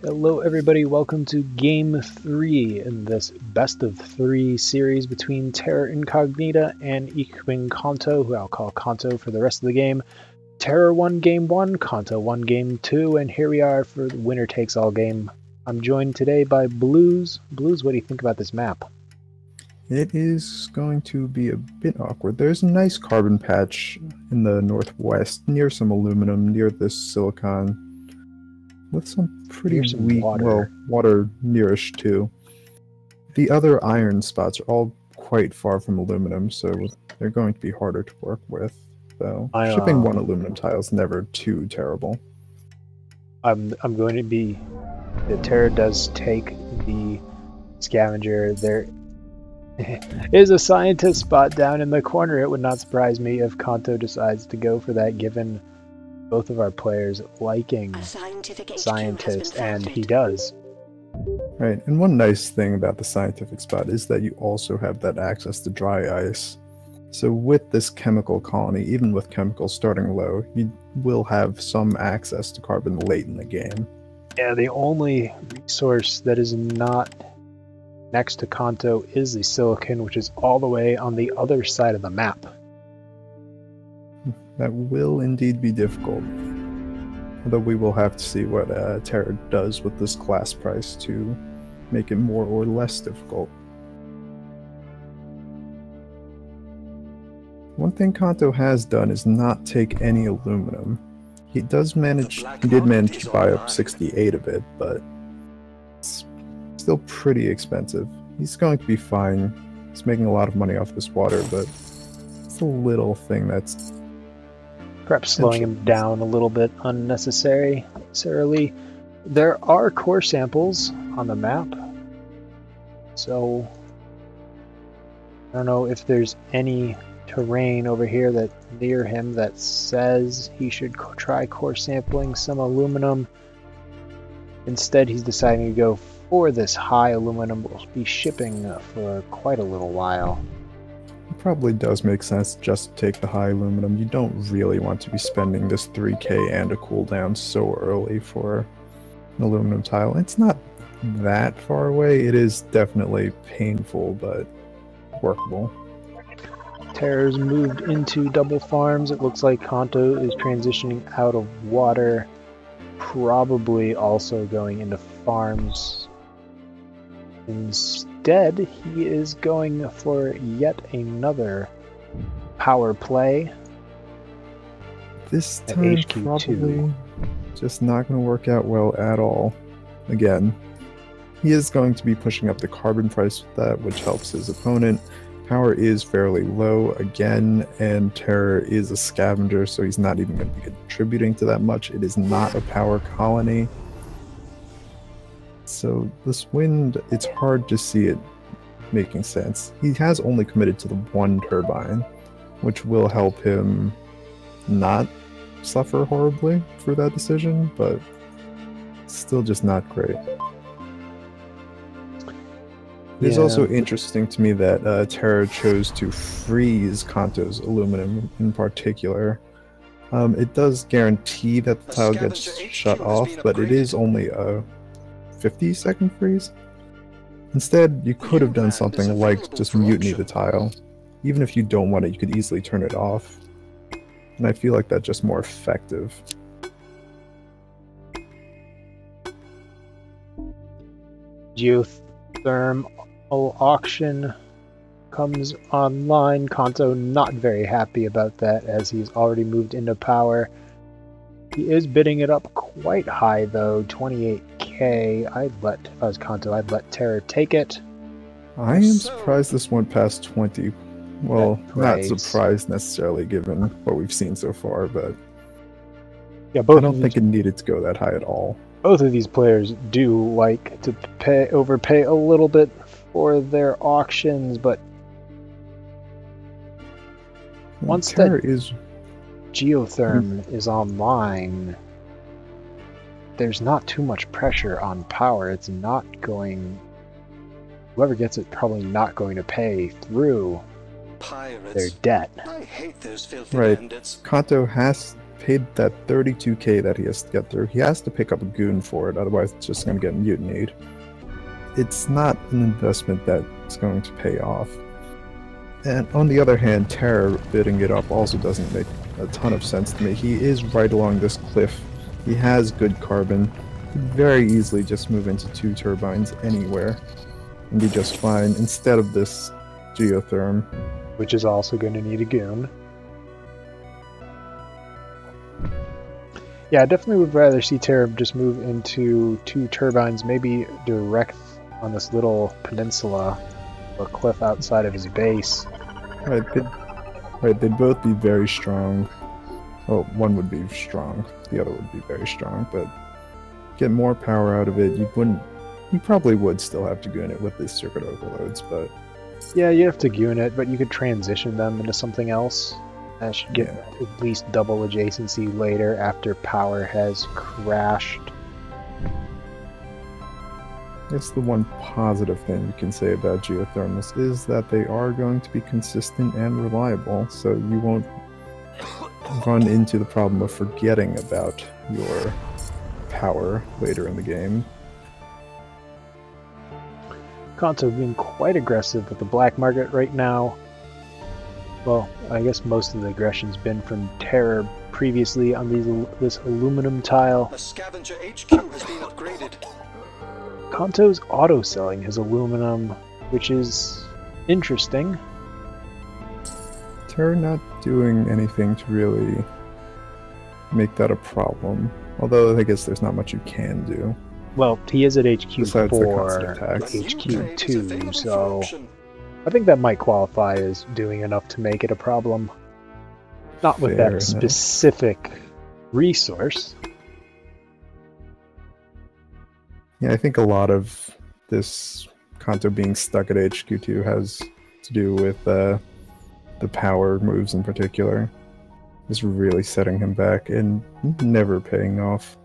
Hello everybody, welcome to Game 3 in this best of 3 series between Terror Incognita and ichbineinkonto, who I'll call Konto for the rest of the game. Terror won Game 1, Konto won Game 2, and here we are for the winner takes all game. I'm joined today by Blues. Blues, what do you think about this map? It is going to be a bit awkward. There's a nice carbon patch in the northwest, near some aluminum, near this silicon, with some pretty weak, water nearish too. The other iron spots are all quite far from aluminum, so they're going to be harder to work with, though. Shipping one aluminum tile is never too terrible. I'm going to be... The Terror does take the scavenger. There is a scientist spot down in the corner. It would not surprise me if Konto decides to go for that, given both of our players liking scientist, and he does. Right, and one nice thing about the scientific spot is that you also have that access to dry ice. So with this chemical colony, even with chemicals starting low, you will have some access to carbon late in the game. Yeah, the only resource that is not next to Konto is the silicon, which is all the way on the other side of the map. That will indeed be difficult. Although we will have to see what Terror does with this class price to make it more or less difficult. One thing Konto has done is not take any aluminum. He did manage to buy up 68 of it, but it's still pretty expensive. He's going to be fine. He's making a lot of money off this water, but it's a little thing that's perhaps slowing him down a little bit unnecessarily. There are core samples on the map, so I don't know if there's any terrain over here that near him that says he should try core sampling some aluminum. Instead, he's deciding to go for this high aluminum. We'll be shipping for quite a little while. It probably does make sense just to take the high aluminum. You don't really want to be spending this 3k and a cooldown so early for an aluminum tile. It's not that far away. It is definitely painful, but workable. Terror's moved into double farms. It looks like Konto is transitioning out of water, probably also going into farms. Instead, he is going for yet another power play. This time, probably just not going to work out well at all. Again, he is going to be pushing up the carbon price with that, which helps his opponent. Power is fairly low again, and Terror is a scavenger, so he's not even going to be contributing to that much. It is not a power colony. So this wind, it's hard to see it making sense. He has only committed to the one turbine, which will help him not suffer horribly for that decision, but still just not great. It is also interesting to me that Terror chose to freeze Konto's aluminum in particular. It does guarantee that the tile gets shut off, but it is only a 50-second freeze. Instead, you could have done something like just mutiny the tile. Even if you don't want it, you could easily turn it off. And I feel like that's just more effective. Geothermal auction comes online. Konto not very happy about that, as he's already moved into power. He is bidding it up quite high though, 28k. If I was Konto, I'd let Terror take it. I am surprised this went past 20. Well, not surprised necessarily given what we've seen so far, but yeah, I don't think it needed to go that high at all. Both of these players do like to overpay a little bit for their auctions, but once that geotherm is online, there's not too much pressure on power. It's not going... Whoever gets it probably not going to pay through their debt. I hate those filthy bandits. Konto has paid that 32k that he has to get through. He has to pick up a goon for it, otherwise it's just going to get mutinied. It's not an investment that's going to pay off. And on the other hand, Terror bidding it up also doesn't make a ton of sense to me. He is right along this cliff. He has good carbon. He could very easily just move into 2 turbines anywhere and be just fine instead of this geotherm. Which is also going to need a goon. Yeah, I definitely would rather see Terror just move into 2 turbines, maybe direct on this little peninsula or cliff outside of his base. Right, they'd both be very strong. Well, one would be strong, the other would be very strong, but get more power out of it. You probably would still have to goon it with these circuit overloads, but... Yeah, you have to goon it, but you could transition them into something else. That should get at least double adjacency later after power has crashed. That's the one positive thing you can say about geothermals, is that they are going to be consistent and reliable, so you won't run into the problem of forgetting about your power later in the game. Konto being quite aggressive with the black market right now. Well, I guess most of the aggression's been from Terror previously on this aluminum tile. A scavenger HQ has been upgraded. Konto's auto-selling his aluminum, which is interesting. Terror not doing anything to really make that a problem. Although I guess there's not much you can do. Well, he is at HQ Besides 4, HQ 2, so I think that might qualify as doing enough to make it a problem. Not with Fair that enough. specific resource. Yeah, I think a lot of this Konto being stuck at HQ2 has to do with the power moves in particular. Is really setting him back and never paying off.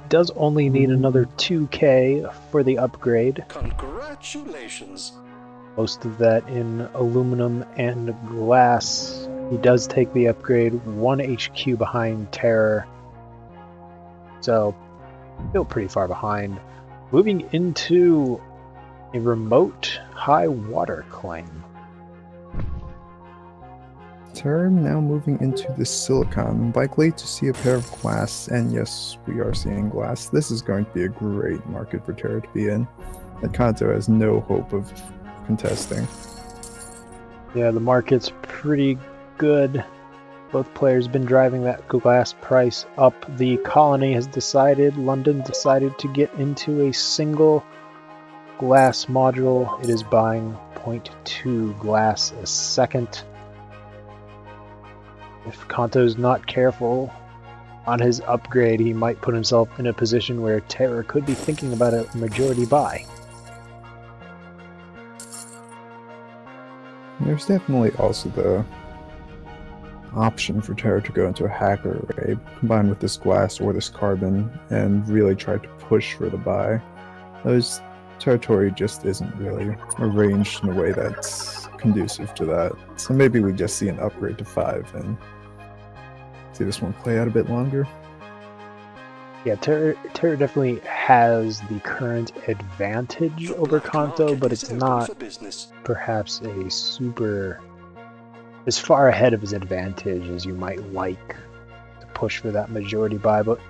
Does only need another 2k for the upgrade. Congratulations. Most of that in aluminum and glass. He does take the upgrade, 1 HQ behind Terror. So, still pretty far behind. Moving into a remote high water claim. Terror now moving into the silicon, likely to see a pair of glass, and yes, we are seeing glass. This is going to be a great market for Terror to be in, and Konto has no hope of contesting. Yeah, the market's pretty good. Both players been driving that glass price up. The colony has decided, London decided to get into a single glass module. It is buying 0.2 glass a second. If Konto's not careful on his upgrade, he might put himself in a position where Terror could be thinking about a majority buy. There's definitely also the option for Terror to go into a hacker array, combined with this glass or this carbon, and really try to push for the buy. Those territory just isn't really arranged in a way that's conducive to that. So maybe we just see an upgrade to 5 and see this one play out a bit longer. Yeah, Terror definitely has the current advantage over Konto, but it's not perhaps a super as far ahead of his advantage as you might like to push for that majority buy, but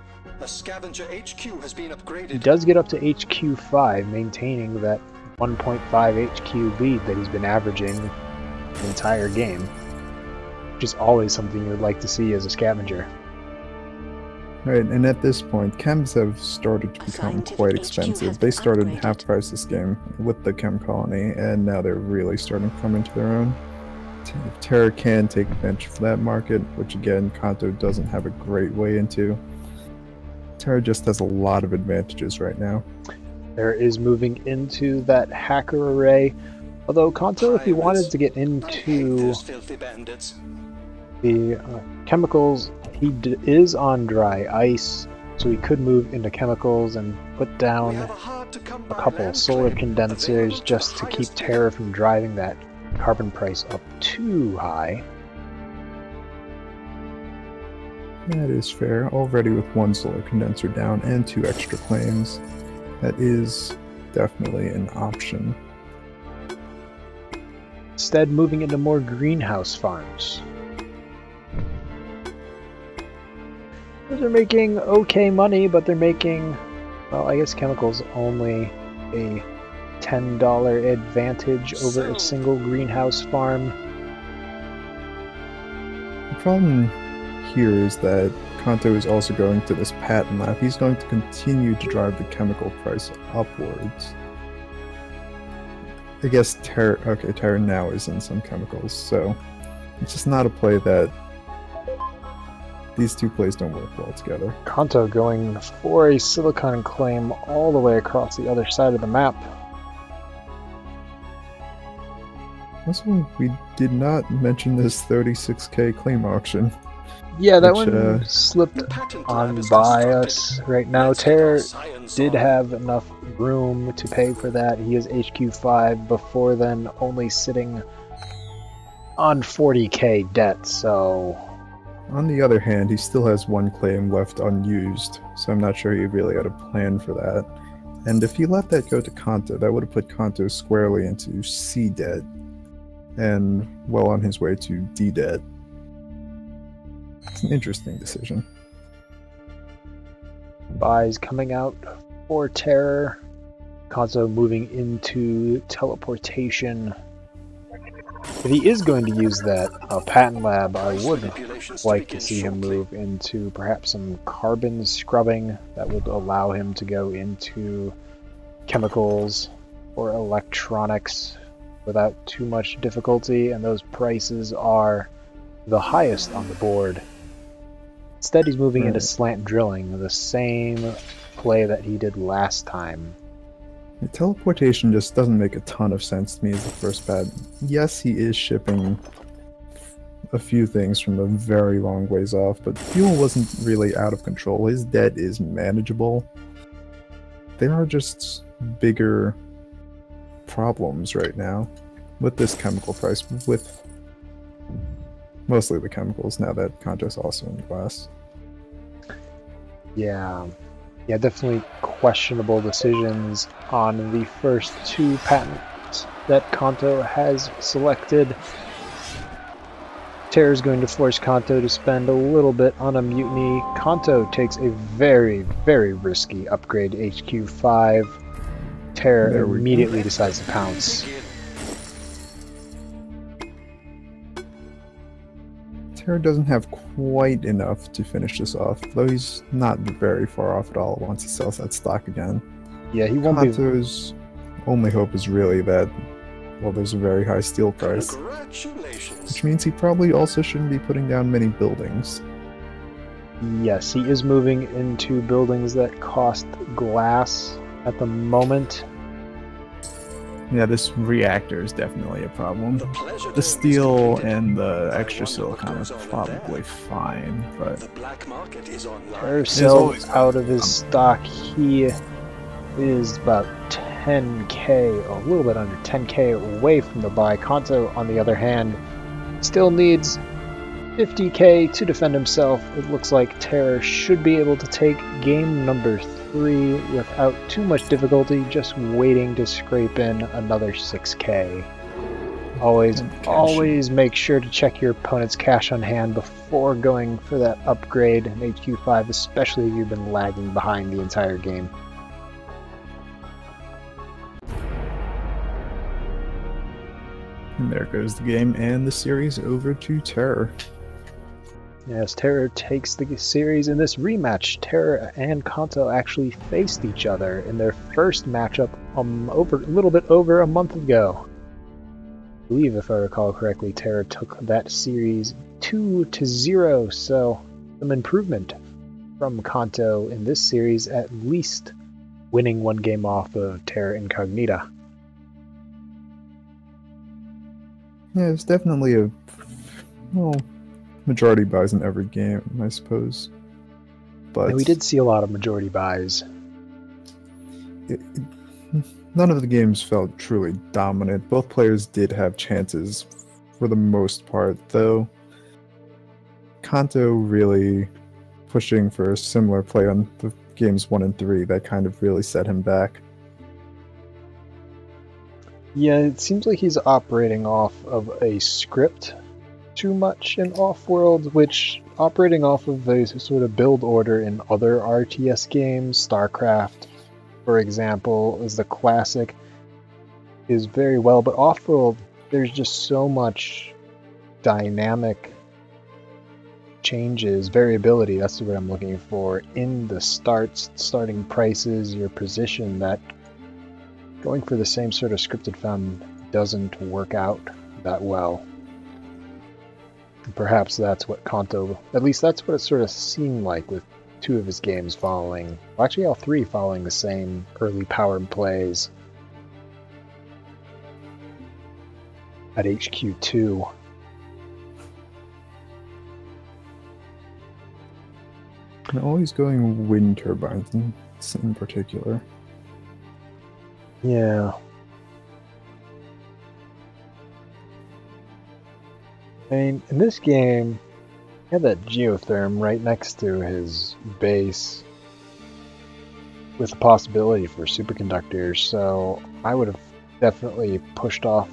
a scavenger HQ has been upgraded. He does get up to HQ 5, maintaining that 1.5 HQ lead that he's been averaging the entire game, which is always something you would like to see as a scavenger. Right, and at this point, chems have started to become quite expensive. They started half price this game with the chem colony, and now they're really starting to come into their own. If Terror can take advantage of that market, which again, Konto doesn't have a great way into, Terror just has a lot of advantages right now. Terror is moving into that hacker array, although Konto, if he wanted to get into the chemicals, he is on dry ice, so he could move into chemicals and put down a couple of solar condensers just to keep Terror from driving that carbon price up too high. That is fair. Already with one solar condenser down and 2 extra claims. That is definitely an option. Instead, moving into more greenhouse farms. Those are making okay money, but they're making, well, I guess chemicals only a $10 advantage over a single greenhouse farm. The problem here is that Kanto is also going to this patent lab. He's going to continue to drive the chemical price upwards. I guess Terra now is in some chemicals, so it's just not a play that these two plays don't work well together. Kanto going for a silicon claim all the way across the other side of the map. Also, we did not mention this 36k claim auction. Yeah, that one slipped on by us right now. Terror did have enough room to pay for that. He is HQ5, before then only sitting on 40k debt, so... On the other hand, he still has one claim left unused, so I'm not sure he really had a plan for that. And if he let that go to Kanto, that would have put Kanto squarely into C debt, and well on his way to D debt. It's an interesting decision. Buys coming out for Terror. Kanto moving into teleportation. If he is going to use that patent lab, I would like to see him move into perhaps some carbon scrubbing that would allow him to go into chemicals or electronics without too much difficulty, and those prices are the highest on the board. Instead, he's moving into slant drilling, the same play that he did last time. The teleportation just doesn't make a ton of sense to me as the first bet. Yes, he is shipping a few things from a very long ways off, but fuel wasn't really out of control. His debt is manageable. There are just bigger problems right now with this chemical price, with mostly the chemicals, now that Kanto's also in glass. Yeah, definitely questionable decisions on the first two patents that Kanto has selected. Terror's going to force Kanto to spend a little bit on a mutiny. Kanto takes a very, very risky upgrade to HQ5. Terror immediately decides to pounce. Terror doesn't have quite enough to finish this off, though he's not very far off at all once he sells that stock again. Yeah, he won't be... Kanto's only hope is really that, well, there's a very high steel price. Which means he probably also shouldn't be putting down many buildings. Yes, he is moving into buildings that cost glass at the moment. Yeah, this reactor is definitely a problem. The steel and the extra silicon is probably fine, but... Terror sells out of his stock. He is about 10k, a little bit under 10k away from the buy. Kanto, on the other hand, still needs 50k to defend himself. It looks like Terror should be able to take game number 3 without too much difficulty, just waiting to scrape in another 6k. Always make sure to check your opponent's cash on hand before going for that upgrade in HQ5, especially if you've been lagging behind the entire game. And there goes the game and the series over to Terror. Yes, Terror takes the series in this rematch. Terror and Kanto actually faced each other in their first matchup a little bit over a month ago. I believe, if I recall correctly, Terror took that series 2-0, so some improvement from Kanto in this series, at least winning one game off of Terror Incognita. Yeah, it's definitely a... well... majority buys in every game, I suppose. But and we did see a lot of majority buys. None of the games felt truly dominant. Both players did have chances for the most part, though. Kanto really pushing for a similar play on the games 1 and 3 that kind of really set him back. Yeah, it seems like he's operating off of a script too much in Offworld, which operating off of a sort of build order in other RTS games, StarCraft, for example, is the classic, is very well, but Offworld, there's just so much dynamic changes, variability, that's what I'm looking for, in the starting prices, your position, that going for the same sort of scripted found doesn't work out that well. And perhaps that's what Kanto, at least that's what it sort of seemed like with 2 of his games following, well, actually all 3 following the same early powered plays at HQ2. And always going wind turbines in particular. Yeah. I mean, in this game, he had that geotherm right next to his base with the possibility for superconductors, so I would have definitely pushed off,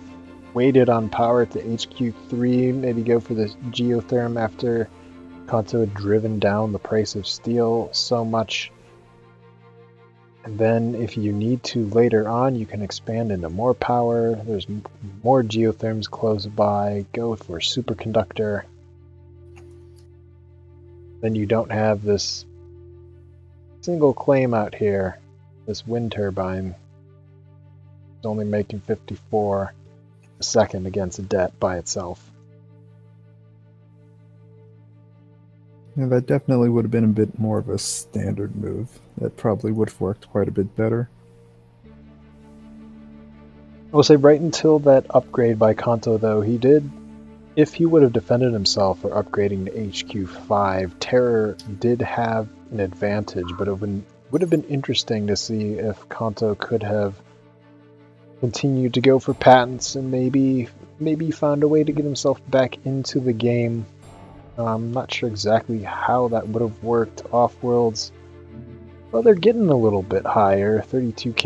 waited on power to HQ3, maybe go for the geotherm after Kanto had driven down the price of steel so much. And then if you need to later on, you can expand into more power. There's more geotherms close by. Go for superconductor. Then you don't have this single claim out here. This wind turbine is only making 54 a second against a debt by itself. Yeah, that definitely would have been a bit more of a standard move. That probably would have worked quite a bit better. I will say right until that upgrade by Kanto, though, he did, if he would have defended himself for upgrading to HQ5, Terror did have an advantage, but it would have been interesting to see if Kanto could have continued to go for patents and maybe found a way to get himself back into the game. I'm not sure exactly how that would have worked. Offworlds, well, they're getting a little bit higher, 32k